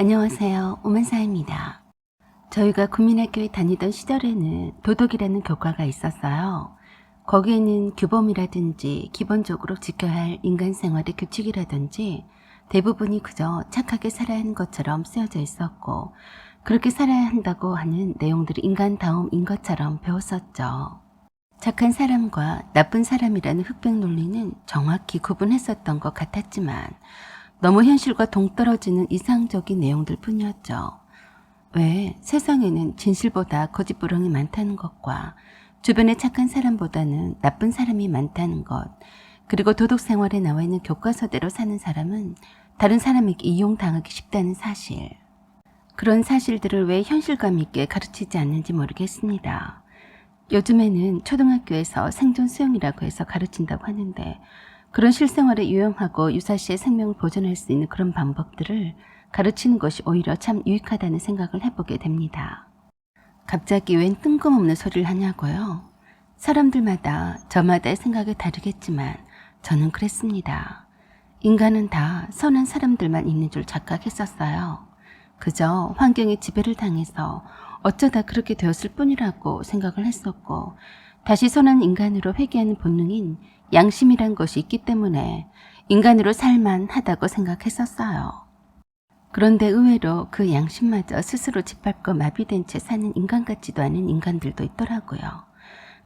안녕하세요. 오만사입니다. 저희가 국민학교에 다니던 시절에는 도덕이라는 교과가 있었어요. 거기에는 규범이라든지 기본적으로 지켜야 할 인간 생활의 규칙이라든지 대부분이 그저 착하게 살아야 하는 것처럼 쓰여져 있었고, 그렇게 살아야 한다고 하는 내용들이 인간다움인 것처럼 배웠었죠. 착한 사람과 나쁜 사람이라는 흑백 논리는 정확히 구분했었던 것 같았지만 너무 현실과 동떨어지는 이상적인 내용들 뿐이었죠. 왜 세상에는 진실보다 거짓부렁이 많다는 것과 주변에 착한 사람보다는 나쁜 사람이 많다는 것, 그리고 도덕생활에 나와 있는 교과서대로 사는 사람은 다른 사람에게 이용당하기 쉽다는 사실. 그런 사실들을 왜 현실감 있게 가르치지 않는지 모르겠습니다. 요즘에는 초등학교에서 생존 수영이라고 해서 가르친다고 하는데, 그런 실생활에 유용하고 유사시에 생명을 보존할 수 있는 그런 방법들을 가르치는 것이 오히려 참 유익하다는 생각을 해보게 됩니다. 갑자기 웬 뜬금없는 소리를 하냐고요? 사람들마다 저마다의 생각이 다르겠지만 저는 그랬습니다. 인간은 다 선한 사람들만 있는 줄 착각했었어요. 그저 환경의 지배를 당해서 어쩌다 그렇게 되었을 뿐이라고 생각을 했었고, 다시 선한 인간으로 회귀하는 본능인 양심이란 것이 있기 때문에 인간으로 살만하다고 생각했었어요. 그런데 의외로 그 양심마저 스스로 짓밟고 마비된 채 사는 인간 같지도 않은 인간들도 있더라고요.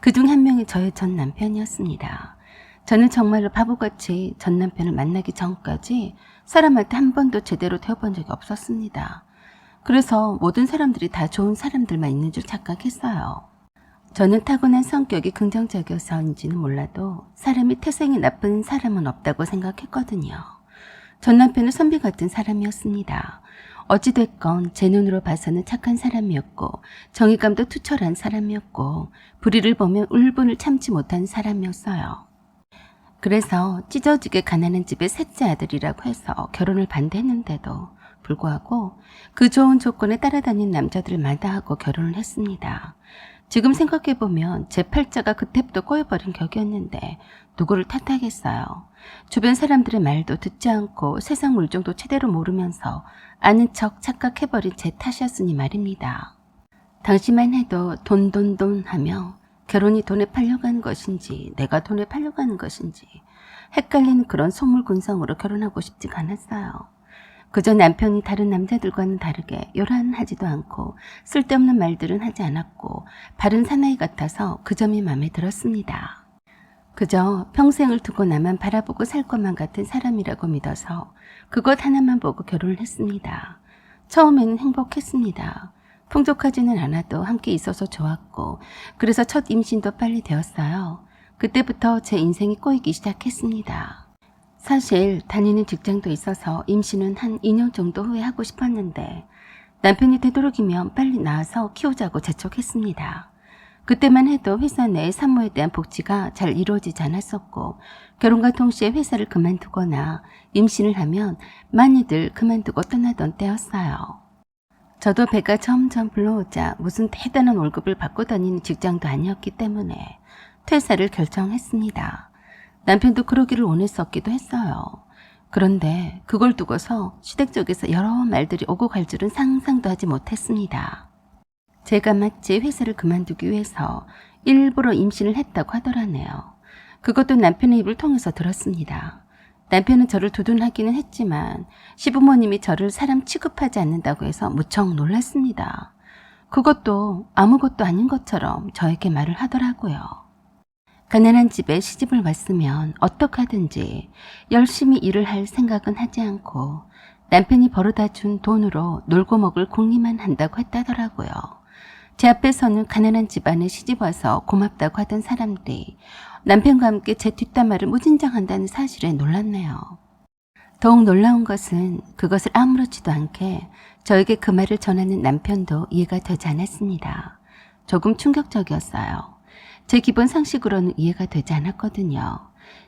그중 한 명이 저의 전 남편이었습니다. 저는 정말로 바보같이 전 남편을 만나기 전까지 사람한테 한 번도 제대로 되어본 적이 없었습니다. 그래서 모든 사람들이 다 좋은 사람들만 있는 줄 착각했어요. 저는 타고난 성격이 긍정적이어서인지는 몰라도 사람이 태생이 나쁜 사람은 없다고 생각했거든요. 전 남편은 선비 같은 사람이었습니다. 어찌됐건 제 눈으로 봐서는 착한 사람이었고, 정의감도 투철한 사람이었고, 불의를 보면 울분을 참지 못한 사람이었어요. 그래서 찢어지게 가난한 집의 셋째 아들이라고 해서 결혼을 반대했는데도 불구하고 그 좋은 조건에 따라다닌 남자들을 마다하고 결혼을 했습니다. 지금 생각해보면 제 팔자가 그때부터 꼬여버린 격이었는데 누구를 탓하겠어요. 주변 사람들의 말도 듣지 않고 세상 물정도 제대로 모르면서 아는 척 착각해버린 제 탓이었으니 말입니다. 당시만 해도 돈 하며 결혼이 돈에 팔려가는 것인지 내가 돈에 팔려가는 것인지 헷갈리는 그런 속물군성으로 결혼하고 싶지가 않았어요. 그저 남편이 다른 남자들과는 다르게 요란하지도 않고 쓸데없는 말들은 하지 않았고 바른 사나이 같아서 그 점이 마음에 들었습니다. 그저 평생을 두고 나만 바라보고 살 것만 같은 사람이라고 믿어서 그것 하나만 보고 결혼을 했습니다. 처음에는 행복했습니다. 풍족하지는 않아도 함께 있어서 좋았고, 그래서 첫 임신도 빨리 되었어요. 그때부터 제 인생이 꼬이기 시작했습니다. 사실 다니는 직장도 있어서 임신은 한 2년 정도 후에 하고 싶었는데 남편이 되도록이면 빨리 낳아서 키우자고 재촉했습니다. 그때만 해도 회사 내 산모에 대한 복지가 잘 이루어지지 않았었고, 결혼과 동시에 회사를 그만두거나 임신을 하면 많이들 그만두고 떠나던 때였어요. 저도 배가 점점 불러오자 무슨 대단한 월급을 받고 다니는 직장도 아니었기 때문에 퇴사를 결정했습니다. 남편도 그러기를 원했었기도 했어요. 그런데 그걸 두고서 시댁 쪽에서 여러 말들이 오고 갈 줄은 상상도 하지 못했습니다. 제가 마치 회사를 그만두기 위해서 일부러 임신을 했다고 하더라네요. 그것도 남편의 입을 통해서 들었습니다. 남편은 저를 두둔하기는 했지만 시부모님이 저를 사람 취급하지 않는다고 해서 무척 놀랐습니다. 그것도 아무것도 아닌 것처럼 저에게 말을 하더라고요. 가난한 집에 시집을 왔으면 어떡하든지 열심히 일을 할 생각은 하지 않고 남편이 벌어다 준 돈으로 놀고 먹을 궁리만 한다고 했다더라고요. 제 앞에서는 가난한 집안에 시집 와서 고맙다고 하던 사람들이 남편과 함께 제 뒷담화를 무진장한다는 사실에 놀랐네요. 더욱 놀라운 것은 그것을 아무렇지도 않게 저에게 그 말을 전하는 남편도 이해가 되지 않았습니다. 조금 충격적이었어요. 제 기본 상식으로는 이해가 되지 않았거든요.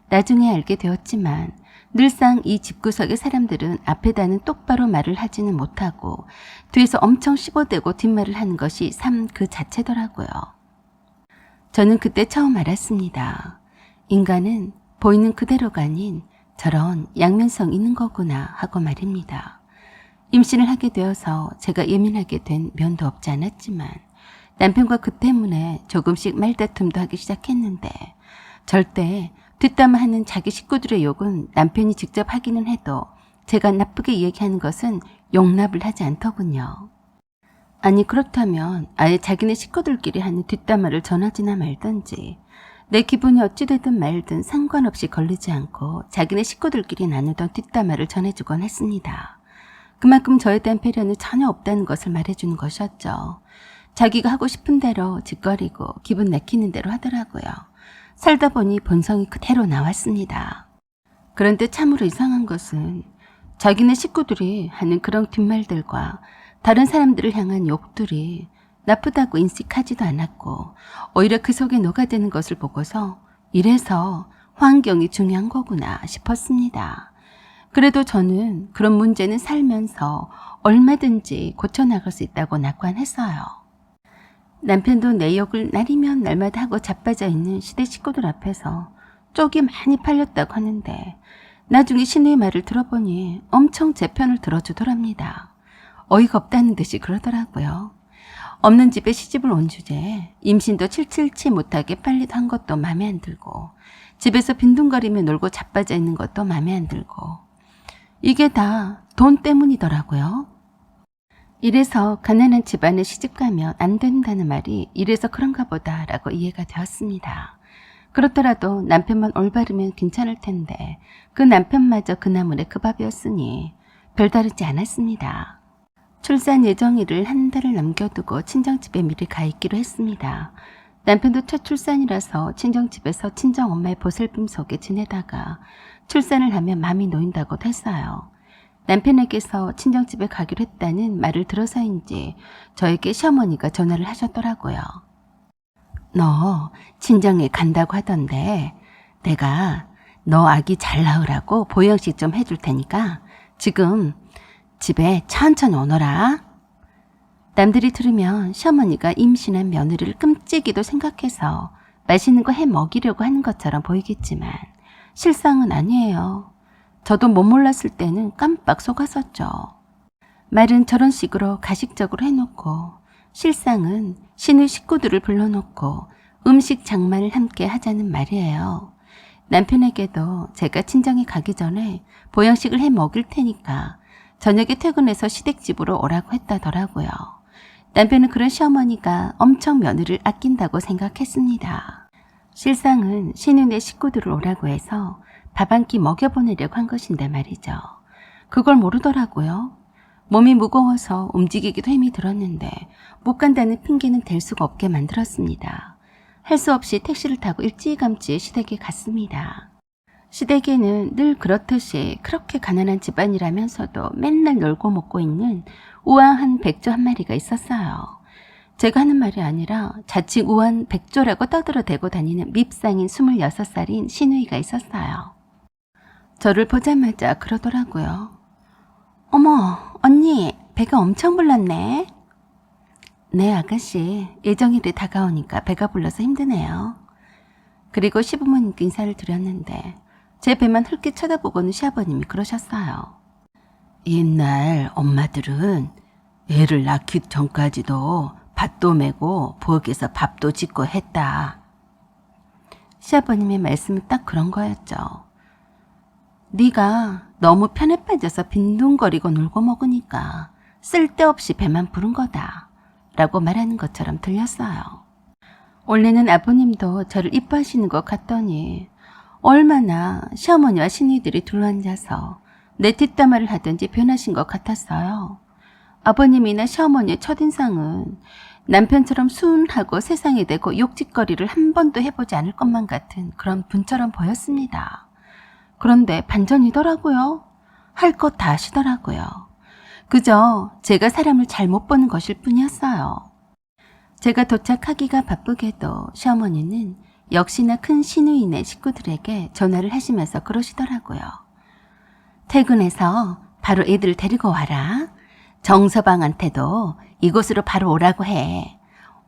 나중에 알게 되었지만 늘상 이 집구석의 사람들은 앞에다는 똑바로 말을 하지는 못하고 뒤에서 엄청 씹어대고 뒷말을 하는 것이 삶 그 자체더라고요. 저는 그때 처음 알았습니다. 인간은 보이는 그대로가 아닌 저런 양면성 있는 거구나 하고 말입니다. 임신을 하게 되어서 제가 예민하게 된 면도 없지 않았지만 남편과 그 때문에 조금씩 말다툼도 하기 시작했는데 절대 뒷담화하는 자기 식구들의 욕은 남편이 직접 하기는 해도 제가 나쁘게 얘기하는 것은 용납을 하지 않더군요. 아니 그렇다면 아예 자기네 식구들끼리 하는 뒷담화를 전하지나 말든지 내 기분이 어찌되든 말든 상관없이 걸리지 않고 자기네 식구들끼리 나누던 뒷담화를 전해주곤 했습니다. 그만큼 저에 대한 배려는 전혀 없다는 것을 말해주는 것이었죠. 자기가 하고 싶은 대로 짓거리고 기분 내키는 대로 하더라고요. 살다 보니 본성이 그대로 나왔습니다. 그런데 참으로 이상한 것은 자기네 식구들이 하는 그런 뒷말들과 다른 사람들을 향한 욕들이 나쁘다고 인식하지도 않았고 오히려 그 속에 녹아드는 것을 보고서 이래서 환경이 중요한 거구나 싶었습니다. 그래도 저는 그런 문제는 살면서 얼마든지 고쳐나갈 수 있다고 낙관했어요. 남편도 내 욕을 날이면 날마다 하고 자빠져 있는 시댁 식구들 앞에서 쪽이 많이 팔렸다고 하는데 나중에 신우의 말을 들어보니 엄청 제 편을 들어주더랍니다. 어이가 없다는 듯이 그러더라고요. 없는 집에 시집을 온 주제에 임신도 칠칠치 못하게 빨리 한 것도 마음에 안 들고 집에서 빈둥거리며 놀고 자빠져 있는 것도 마음에 안 들고 이게 다 돈 때문이더라고요. 이래서 가난한 집안에 시집가면 안 된다는 말이 이래서 그런가 보다라고 이해가 되었습니다. 그렇더라도 남편만 올바르면 괜찮을 텐데 그 남편마저 그 나물에 그 밥이었으니 별다르지 않았습니다. 출산 예정일을 한 달을 남겨두고 친정집에 미리 가 있기로 했습니다. 남편도 첫 출산이라서 친정집에서 친정엄마의 보살핌 속에 지내다가 출산을 하면 마음이 놓인다고도 했어요. 남편에게서 친정집에 가기로 했다는 말을 들어서인지 저에게 시어머니가 전화를 하셨더라고요. 너 친정에 간다고 하던데 내가 너 아기 잘 낳으라고 보양식 좀 해줄 테니까 지금 집에 천천히 오너라. 남들이 들으면 시어머니가 임신한 며느리를 끔찍이도 생각해서 맛있는 거 해 먹이려고 하는 것처럼 보이겠지만 실상은 아니에요. 저도 못 몰랐을 때는 깜빡 속았었죠. 말은 저런 식으로 가식적으로 해놓고 실상은 신우 식구들을 불러놓고 음식 장만을 함께 하자는 말이에요. 남편에게도 제가 친정에 가기 전에 보양식을 해 먹일 테니까 저녁에 퇴근해서 시댁집으로 오라고 했다더라고요. 남편은 그런 시어머니가 엄청 며느리를 아낀다고 생각했습니다. 실상은 신우네 식구들을 오라고 해서 밥 한 끼 먹여보내려고 한 것인데 말이죠. 그걸 모르더라고요. 몸이 무거워서 움직이기도 힘이 들었는데 못 간다는 핑계는 댈 수가 없게 만들었습니다. 할 수 없이 택시를 타고 일찌감치 시댁에 갔습니다. 시댁에는 늘 그렇듯이 그렇게 가난한 집안이라면서도 맨날 놀고 먹고 있는 우아한 백조 한 마리가 있었어요. 제가 하는 말이 아니라 자칭 우아한 백조라고 떠들어대고 다니는 밉상인 26살인 신우이가 있었어요. 저를 보자마자 그러더라고요. 어머, 언니, 배가 엄청 불렀네. 네, 아가씨, 예정일이 다가오니까 배가 불러서 힘드네요. 그리고 시부모님께 인사를 드렸는데 제 배만 흘끗 쳐다보고는 시아버님이 그러셨어요. 옛날 엄마들은 애를 낳기 전까지도 밭도 메고 부엌에서 밥도 짓고 했다. 시아버님의 말씀은 딱 그런 거였죠. 네가 너무 편에 빠져서 빈둥거리고 놀고 먹으니까 쓸데없이 배만 부른 거다 라고 말하는 것처럼 들렸어요. 원래는 아버님도 저를 이뻐하시는 것 같더니 얼마나 시어머니와 시누이들이 둘러앉아서 내 뒷담화를 하든지 변하신 것 같았어요. 아버님이나 시어머니의 첫인상은 남편처럼 순하고 세상에 대고 욕짓거리를 한 번도 해보지 않을 것만 같은 그런 분처럼 보였습니다. 그런데 반전이더라고요. 할 것 다 하시더라고요. 그저 제가 사람을 잘못 보는 것일 뿐이었어요. 제가 도착하기가 바쁘게도 시어머니는 역시나 큰 시누이네 식구들에게 전화를 하시면서 그러시더라고요. 퇴근해서 바로 애들 데리고 와라. 정서방한테도 이곳으로 바로 오라고 해.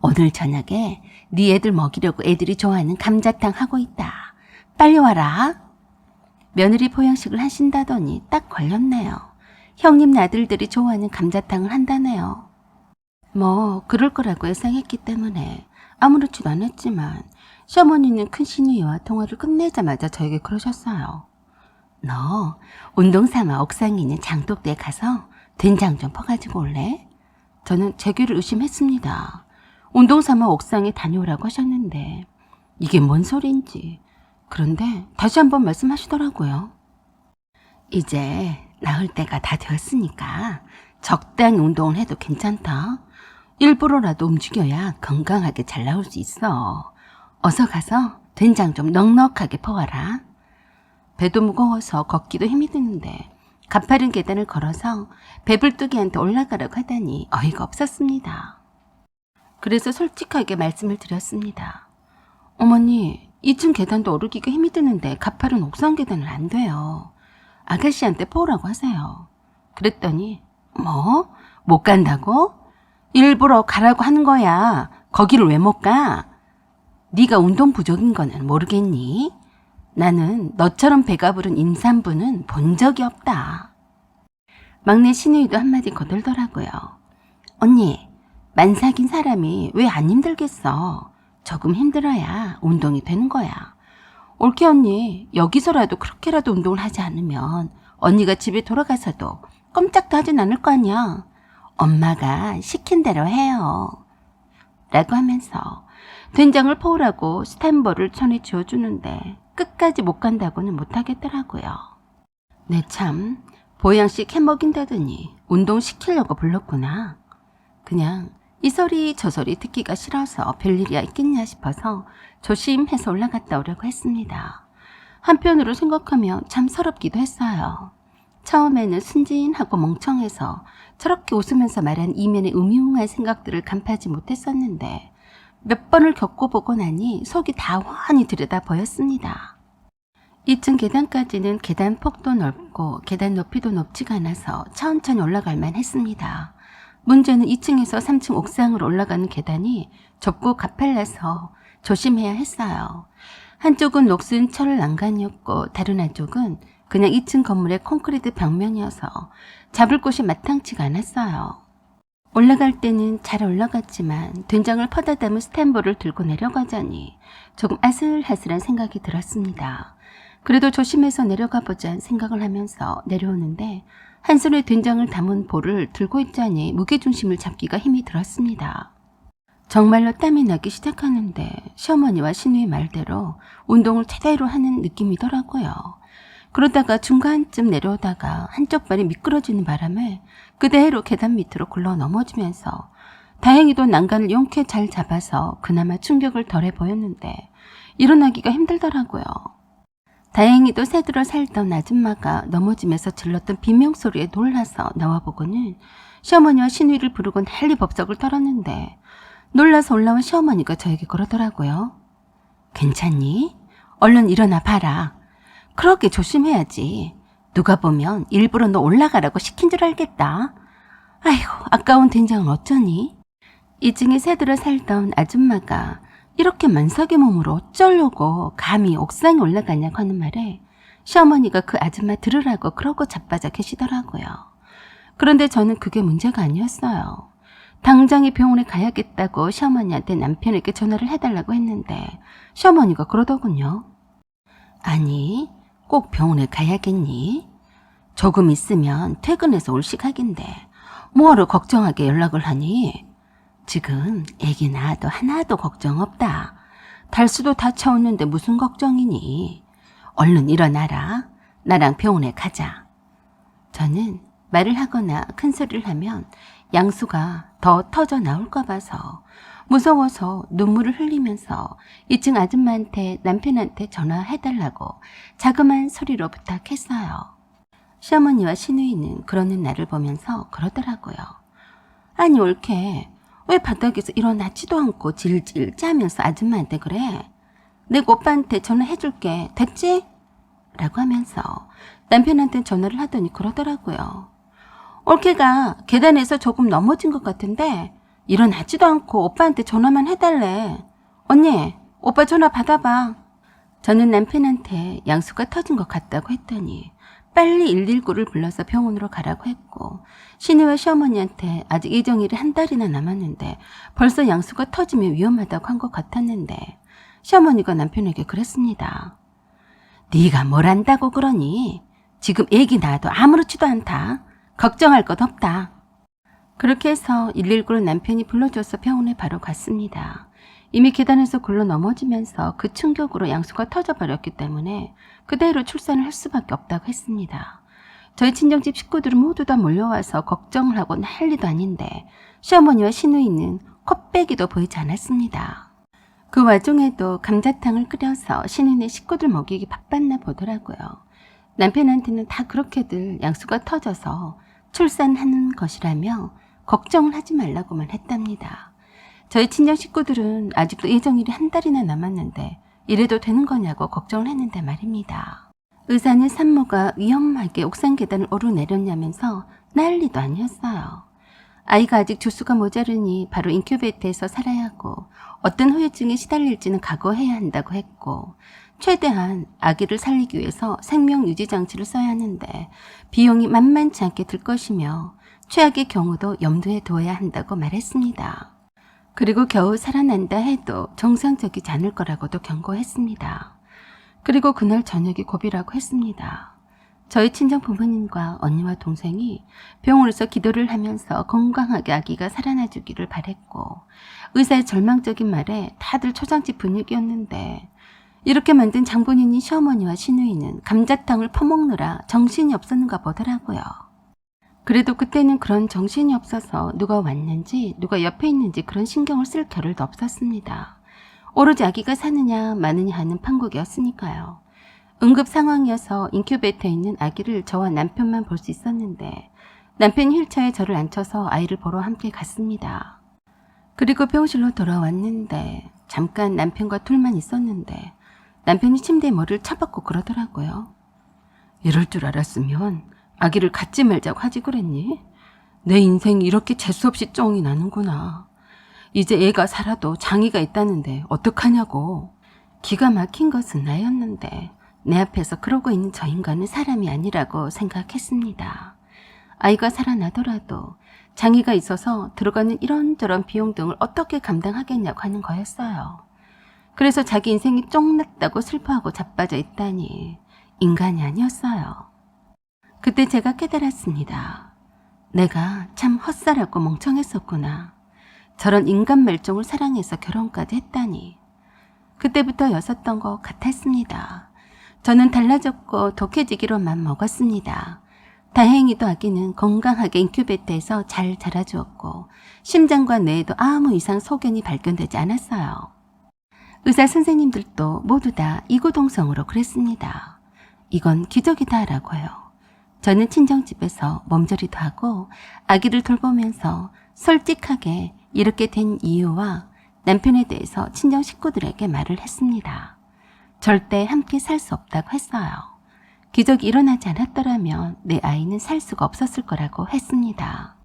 오늘 저녁에 네 애들 먹이려고 애들이 좋아하는 감자탕 하고 있다. 빨리 와라. 며느리 보양식을 하신다더니 딱 걸렸네요. 형님 나들들이 좋아하는 감자탕을 한다네요. 뭐 그럴 거라고 예상했기 때문에 아무렇지도 않았지만 시어머니는 큰 시누이와 통화를 끝내자마자 저에게 그러셨어요. 너 운동 삼아 옥상에 있는 장독대에 가서 된장 좀 퍼가지고 올래? 저는 제 귀를 의심했습니다. 운동 삼아 옥상에 다녀오라고 하셨는데 이게 뭔 소리인지. 그런데 다시 한번 말씀하시더라고요. 이제 나을 때가 다 되었으니까 적당히 운동을 해도 괜찮다. 일부러라도 움직여야 건강하게 잘 나올 수 있어. 어서 가서 된장 좀 넉넉하게 퍼와라. 배도 무거워서 걷기도 힘이 드는데 가파른 계단을 걸어서 배불뚝이한테 올라가라고 하다니 어이가 없었습니다. 그래서 솔직하게 말씀을 드렸습니다. 어머니, 2층 계단도 오르기가 힘이 드는데 가파른 옥상 계단은 안 돼요. 아가씨한테 퍼오라고 하세요. 그랬더니 뭐? 못 간다고? 일부러 가라고 하는 거야. 거기를 왜 못 가? 네가 운동 부족인 거는 모르겠니? 나는 너처럼 배가 부른 임산부는 본 적이 없다. 막내 시누이도 한마디 거들더라고요. 언니, 만삭인 사람이 왜 안 힘들겠어? 조금 힘들어야 운동이 되는 거야. 올케 언니, 여기서라도 그렇게라도 운동을 하지 않으면 언니가 집에 돌아가서도 꼼짝도 하진 않을 거 아니야. 엄마가 시킨 대로 해요. 라고 하면서 된장을 퍼오라고 스탬버를 손에 쥐어주는데 끝까지 못 간다고는 못하겠더라고요. 네 참, 보양식 해먹인다더니 운동시키려고 불렀구나. 그냥 이 소리 저 소리 듣기가 싫어서 별일이야 있겠냐 싶어서 조심해서 올라갔다 오려고 했습니다. 한편으로 생각하면 참 서럽기도 했어요. 처음에는 순진하고 멍청해서 저렇게 웃으면서 말한 이면의 음흉한 생각들을 간파하지 못했었는데 몇 번을 겪어보고 나니 속이 다 훤히 들여다 보였습니다. 2층 계단까지는 계단 폭도 넓고 계단 높이도 높지가 않아서 천천히 올라갈 만 했습니다. 문제는 2층에서 3층 옥상으로 올라가는 계단이 좁고 가팔라서 조심해야 했어요. 한쪽은 녹슨 철 난간이었고 다른 한쪽은 그냥 2층 건물의 콘크리트 벽면이어서 잡을 곳이 마땅치가 않았어요. 올라갈 때는 잘 올라갔지만 된장을 퍼다 담은 스탬버를 들고 내려가자니 조금 아슬아슬한 생각이 들었습니다. 그래도 조심해서 내려가 보자 생각을 하면서 내려오는데 한 손에 된장을 담은 볼을 들고 있자니 무게중심을 잡기가 힘이 들었습니다. 정말로 땀이 나기 시작하는데 시어머니와 시누이 말대로 운동을 제대로 하는 느낌이더라고요. 그러다가 중간쯤 내려오다가 한쪽 발이 미끄러지는 바람에 그대로 계단 밑으로 굴러 넘어지면서 다행히도 난간을 용케 잘 잡아서 그나마 충격을 덜해 보였는데 일어나기가 힘들더라고요. 다행히도 새들어 살던 아줌마가 넘어지면서 질렀던 비명소리에 놀라서 나와보고는 시어머니와 시누이를 부르고 난리 법석을 떨었는데 놀라서 올라온 시어머니가 저에게 그러더라고요. 괜찮니? 얼른 일어나 봐라. 그렇게 조심해야지. 누가 보면 일부러 너 올라가라고 시킨 줄 알겠다. 아이고, 아까운 된장은 어쩌니? 2층에 새들어 살던 아줌마가 이렇게 만삭의 몸으로 어쩌려고 감히 옥상에 올라가냐고 하는 말에 시어머니가 그 아줌마 들으라고 그러고 자빠져 계시더라고요. 그런데 저는 그게 문제가 아니었어요. 당장에 병원에 가야겠다고 시어머니한테 남편에게 전화를 해달라고 했는데 시어머니가 그러더군요. 아니, 꼭 병원에 가야겠니? 조금 있으면 퇴근해서 올 시각인데 뭐하러 걱정하게 연락을 하니? 지금 애기 낳아도 하나도 걱정 없다. 달수도 다 채웠는데 무슨 걱정이니? 얼른 일어나라. 나랑 병원에 가자. 저는 말을 하거나 큰 소리를 하면 양수가 더 터져 나올까 봐서 무서워서 눈물을 흘리면서 2층 아줌마한테 남편한테 전화해달라고 자그마한 소리로 부탁했어요. 시어머니와 시누이는 그러는 나를 보면서 그러더라고요. 아니 올케, 왜 바닥에서 일어나지도 않고 질질 짜면서 아줌마한테 그래? 내가 오빠한테 전화해줄게. 됐지? 라고 하면서 남편한테 전화를 하더니 그러더라고요. 올케가 계단에서 조금 넘어진 것 같은데 일어나지도 않고 오빠한테 전화만 해달래. 언니, 오빠 전화 받아봐. 저는 남편한테 양수가 터진 것 같다고 했더니 빨리 119를 불러서 병원으로 가라고 했고 신우와 시어머니한테 아직 예정일이 한 달이나 남았는데 벌써 양수가 터지면 위험하다고 한 것 같았는데 시어머니가 남편에게 그랬습니다. 네가 뭘 안다고 그러니? 지금 애기 낳아도 아무렇지도 않다. 걱정할 것 없다. 그렇게 해서 119를 남편이 불러줘서 병원에 바로 갔습니다. 이미 계단에서 굴러 넘어지면서 그 충격으로 양수가 터져버렸기 때문에 그대로 출산을 할 수밖에 없다고 했습니다. 저희 친정집 식구들은 모두 다 몰려와서 걱정을 하고 난리도 아닌데 시어머니와 시누이는 콧배기도 보이지 않았습니다. 그 와중에도 감자탕을 끓여서 시누이네 식구들 먹이기 바빴나 보더라고요. 남편한테는 다 그렇게들 양수가 터져서 출산하는 것이라며 걱정을 하지 말라고만 했답니다. 저희 친정 식구들은 아직도 예정일이 한 달이나 남았는데 이래도 되는 거냐고 걱정을 했는데 말입니다. 의사는 산모가 위험하게 옥상 계단을 오르내렸냐면서 난리도 아니었어요. 아이가 아직 주수가 모자르니 바로 인큐베이터에서 살아야 하고 어떤 후유증에 시달릴지는 각오해야 한다고 했고 최대한 아기를 살리기 위해서 생명유지장치를 써야 하는데 비용이 만만치 않게 들 것이며 최악의 경우도 염두에 둬야 한다고 말했습니다. 그리고 겨우 살아난다 해도 정상적이지 않을 거라고도 경고했습니다. 그리고 그날 저녁이 고비라고 했습니다. 저희 친정 부모님과 언니와 동생이 병원에서 기도를 하면서 건강하게 아기가 살아나주기를 바랬고 의사의 절망적인 말에 다들 초장집 분위기였는데 이렇게 만든 장본인이 시어머니와 시누이는 감자탕을 퍼먹느라 정신이 없었는가 보더라고요. 그래도 그때는 그런 정신이 없어서 누가 왔는지 누가 옆에 있는지 그런 신경을 쓸 겨를도 없었습니다. 오로지 아기가 사느냐 마느냐 하는 판국이었으니까요. 응급 상황이어서 인큐베이터에 있는 아기를 저와 남편만 볼 수 있었는데 남편이 휠체어에 저를 앉혀서 아이를 보러 함께 갔습니다. 그리고 병실로 돌아왔는데 잠깐 남편과 둘만 있었는데 남편이 침대에 머리를 쳐박고 그러더라고요. 이럴 줄 알았으면 아기를 갖지 말자고 하지 그랬니? 내 인생이 이렇게 재수없이 쫑이 나는구나. 이제 애가 살아도 장애가 있다는데 어떡하냐고. 기가 막힌 것은 나였는데 내 앞에서 그러고 있는 저 인간은 사람이 아니라고 생각했습니다. 아이가 살아나더라도 장애가 있어서 들어가는 이런저런 비용 등을 어떻게 감당하겠냐고 하는 거였어요. 그래서 자기 인생이 쫑났다고 슬퍼하고 자빠져 있다니 인간이 아니었어요. 그때 제가 깨달았습니다. 내가 참 헛살하고 멍청했었구나. 저런 인간 멸종을 사랑해서 결혼까지 했다니. 그때부터였었던 것 같았습니다. 저는 달라졌고 독해지기로만 먹었습니다. 다행히도 아기는 건강하게 인큐베이터에서 잘 자라주었고 심장과 뇌에도 아무 이상 소견이 발견되지 않았어요. 의사 선생님들도 모두 다 이구동성으로 그랬습니다. 이건 기적이다 라고요. 저는 친정집에서 몸조리도 하고 아기를 돌보면서 솔직하게 이렇게 된 이유와 남편에 대해서 친정 식구들에게 말을 했습니다. 절대 함께 살 수 없다고 했어요. 기적이 일어나지 않았더라면 내 아이는 살 수가 없었을 거라고 했습니다.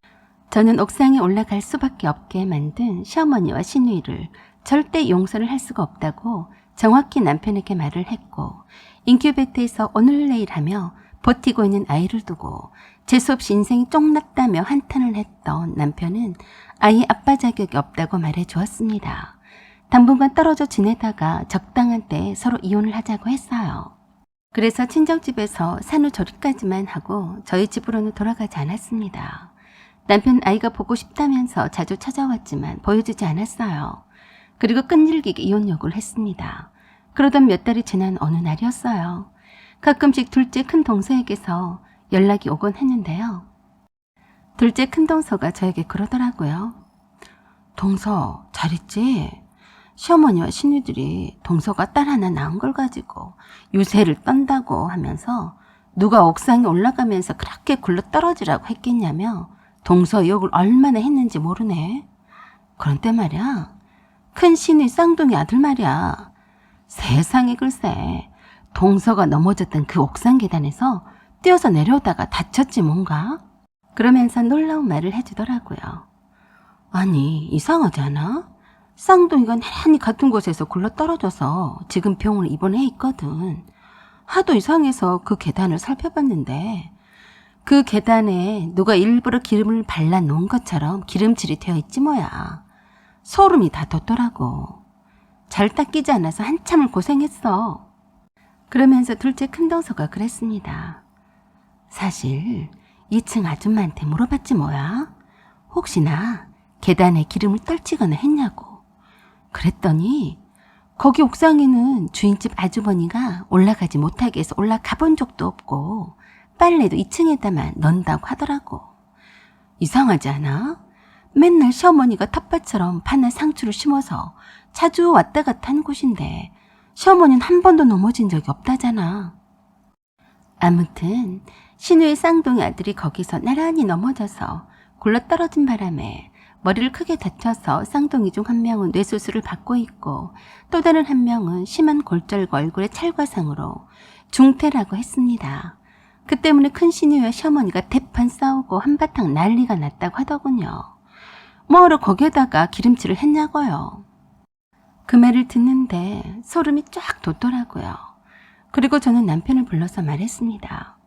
저는 옥상에 올라갈 수밖에 없게 만든 시어머니와 시누이를 절대 용서를 할 수가 없다고 정확히 남편에게 말을 했고 인큐베이터에서 오늘 내일 하며 버티고 있는 아이를 두고 재수없이 인생이 쫑났다며 한탄을 했던 남편은 아이의 아빠 자격이 없다고 말해 주었습니다. 당분간 떨어져 지내다가 적당한 때에 서로 이혼을 하자고 했어요. 그래서 친정집에서 산후조리까지만 하고 저희 집으로는 돌아가지 않았습니다. 남편 아이가 보고 싶다면서 자주 찾아왔지만 보여주지 않았어요. 그리고 끈질기게 이혼 요구를 했습니다. 그러던 몇 달이 지난 어느 날이었어요. 가끔씩 둘째 큰 동서에게서 연락이 오곤 했는데요. 둘째 큰 동서가 저에게 그러더라고요. 동서 잘 있지? 시어머니와 시누들이 동서가 딸 하나 낳은 걸 가지고 유세를 떤다고 하면서 누가 옥상에 올라가면서 그렇게 굴러 떨어지라고 했겠냐며 동서 욕을 얼마나 했는지 모르네. 그런데 말이야, 큰 시누이 쌍둥이 아들 말이야. 세상에 글쎄, 동서가 넘어졌던 그 옥상 계단에서 뛰어서 내려오다가 다쳤지 뭔가? 그러면서 놀라운 말을 해주더라고요. 아니, 이상하지 않아? 쌍둥이가 나란히 같은 곳에서 굴러 떨어져서 지금 병원에 입원해 있거든. 하도 이상해서 그 계단을 살펴봤는데 그 계단에 누가 일부러 기름을 발라놓은 것처럼 기름칠이 되어 있지 뭐야. 소름이 다 돋더라고. 잘 닦이지 않아서 한참을 고생했어. 그러면서 둘째 큰동서가 그랬습니다. 사실 2층 아줌마한테 물어봤지 뭐야. 혹시나 계단에 기름을 떨치거나 했냐고. 그랬더니 거기 옥상에는 주인집 아주버니가 올라가지 못하게 해서 올라가 본 적도 없고 빨래도 2층에다만 넣는다고 하더라고. 이상하지 않아? 맨날 시어머니가 텃밭처럼 파나 상추를 심어서 자주 왔다 갔다 하는 곳인데 시어머니는 한 번도 넘어진 적이 없다잖아. 아무튼 신우의 쌍둥이 아들이 거기서 나란히 넘어져서 굴러떨어진 바람에 머리를 크게 다쳐서 쌍둥이 중 한 명은 뇌수술을 받고 있고 또 다른 한 명은 심한 골절과 얼굴에 찰과상으로 중태라고 했습니다. 그 때문에 큰 신우와 시어머니가 대판 싸우고 한바탕 난리가 났다고 하더군요. 뭐하러 거기에다가 기름칠을 했냐고요. 그 말을 듣는데 소름이 쫙 돋더라고요. 그리고 저는 남편을 불러서 말했습니다.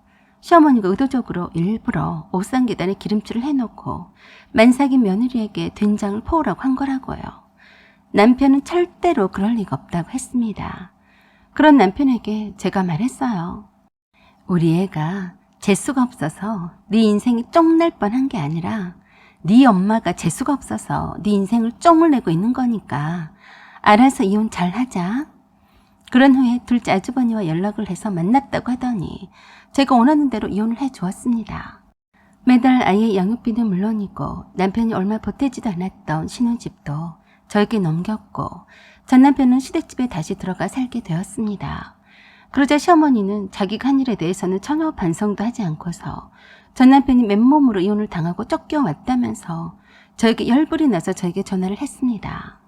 시어머니가 의도적으로 일부러 옥상 계단에 기름칠을 해놓고 만삭인 며느리에게 된장을 퍼오라고 한 거라고요. 남편은 절대로 그럴 리가 없다고 했습니다. 그런 남편에게 제가 말했어요. 우리 애가 재수가 없어서 네 인생이 쫑날 뻔한 게 아니라 네 엄마가 재수가 없어서 네 인생을 쫑을 내고 있는 거니까 알아서 이혼 잘하자. 그런 후에 둘째 아주버니와 연락을 해서 만났다고 하더니 제가 원하는 대로 이혼을 해주었습니다. 매달 아이의 양육비는 물론이고 남편이 얼마 보태지도 않았던 신혼집도 저에게 넘겼고 전 남편은 시댁집에 다시 들어가 살게 되었습니다. 그러자 시어머니는 자기가 한 일에 대해서는 전혀 반성도 하지 않고서 전 남편이 맨몸으로 이혼을 당하고 쫓겨왔다면서 저에게 열불이 나서 저에게 전화를 했습니다.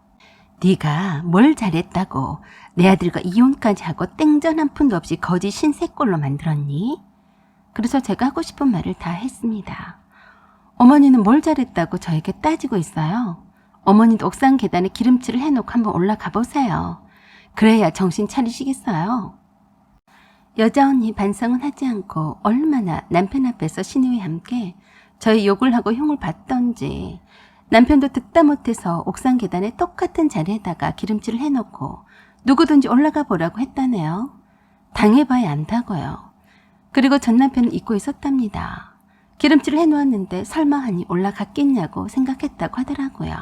네가 뭘 잘했다고 내 아들과 이혼까지 하고 땡전 한 푼도 없이 거지 신세꼴로 만들었니? 그래서 제가 하고 싶은 말을 다 했습니다. 어머니는 뭘 잘했다고 저에게 따지고 있어요. 어머니도 옥상 계단에 기름칠을 해놓고 한번 올라가 보세요. 그래야 정신 차리시겠어요. 여자 언니 반성은 하지 않고 얼마나 남편 앞에서 신우와 함께 저희 욕을 하고 흉을 봤던지 남편도 듣다 못해서 옥상 계단에 똑같은 자리에다가 기름칠을 해놓고 누구든지 올라가 보라고 했다네요. 당해봐야 안다고요. 그리고 전 남편은 잊고 있었답니다. 기름칠을 해놓았는데 설마 하니 올라갔겠냐고 생각했다고 하더라고요.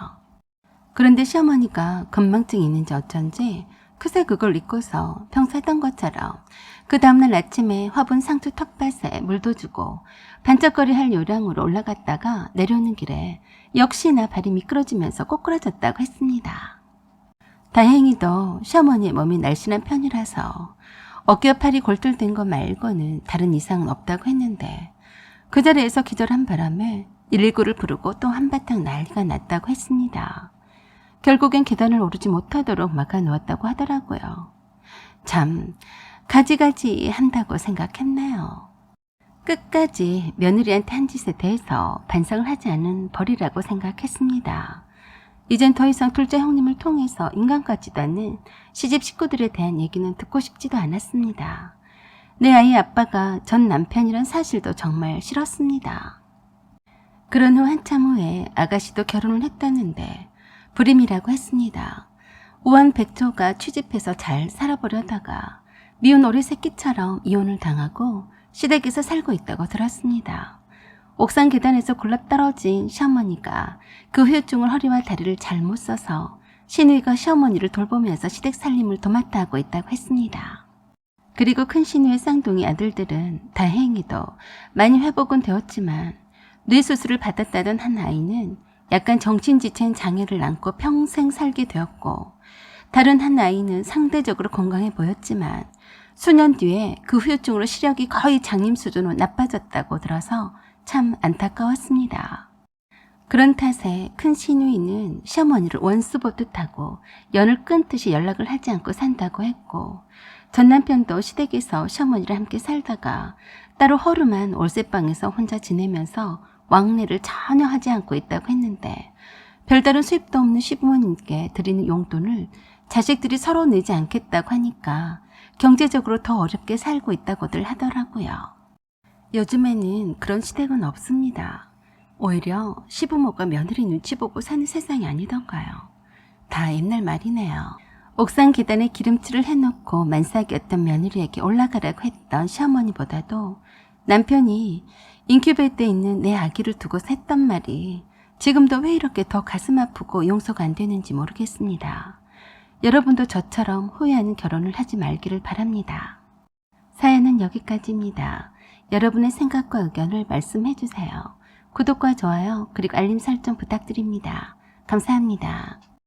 그런데 시어머니가 건망증이 있는지 어쩐지 그새 그걸 잊고서 평소 하던 것처럼 그 다음날 아침에 화분 상추 텃밭에 물도 주고 반짝거리 할 요량으로 올라갔다가 내려오는 길에 역시나 발이 미끄러지면서 꼬꾸라졌다고 했습니다. 다행히도 시어머니의 몸이 날씬한 편이라서 어깨와 팔이 골절된 거 말고는 다른 이상은 없다고 했는데 그 자리에서 기절한 바람에 119를 부르고 또 한바탕 난리가 났다고 했습니다. 결국엔 계단을 오르지 못하도록 막아놓았다고 하더라고요. 참 가지가지 한다고 생각했네요. 끝까지 며느리한테 한 짓에 대해서 반성을 하지 않은 벌이라고 생각했습니다. 이젠 더 이상 둘째 형님을 통해서 인간 같지도 않는 시집 식구들에 대한 얘기는 듣고 싶지도 않았습니다. 내 아이의 아빠가 전 남편이란 사실도 정말 싫었습니다. 그런 후 한참 후에 아가씨도 결혼을 했다는데 불임이라고 했습니다. 우한백초가 취집해서 잘 살아보려다가 미운 오리 새끼처럼 이혼을 당하고 시댁에서 살고 있다고 들었습니다. 옥상 계단에서 굴러떨어진 시어머니가 그 후유증을 허리와 다리를 잘못 써서 시누이가 시어머니를 돌보면서 시댁 살림을 도맡아 하고 있다고 했습니다. 그리고 큰 시누이의 쌍둥이 아들들은 다행히도 많이 회복은 되었지만 뇌수술을 받았다던 한 아이는 약간 정신지체인 장애를 안고 평생 살게 되었고 다른 한 아이는 상대적으로 건강해 보였지만 수년 뒤에 그 후유증으로 시력이 거의 장님 수준으로 나빠졌다고 들어서 참 안타까웠습니다. 그런 탓에 큰 시누이는 시어머니를 원수 보듯 하고 연을 끊듯이 연락을 하지 않고 산다고 했고 전 남편도 시댁에서 시어머니랑 함께 살다가 따로 허름한 월세방에서 혼자 지내면서 왕래를 전혀 하지 않고 있다고 했는데 별다른 수입도 없는 시부모님께 드리는 용돈을 자식들이 서로 내지 않겠다고 하니까 경제적으로 더 어렵게 살고 있다고들 하더라고요. 요즘에는 그런 시댁은 없습니다. 오히려 시부모가 며느리 눈치 보고 사는 세상이 아니던가요. 다 옛날 말이네요. 옥상 계단에 기름칠을 해놓고 만삭이었던 며느리에게 올라가라고 했던 시어머니보다도 남편이 인큐베이터에 있는 내 아기를 두고서 했던 말이 지금도 왜 이렇게 더 가슴 아프고 용서가 안 되는지 모르겠습니다. 여러분도 저처럼 후회하는 결혼을 하지 말기를 바랍니다. 사연은 여기까지입니다. 여러분의 생각과 의견을 말씀해 주세요. 구독과 좋아요 그리고 알림 설정 부탁드립니다. 감사합니다.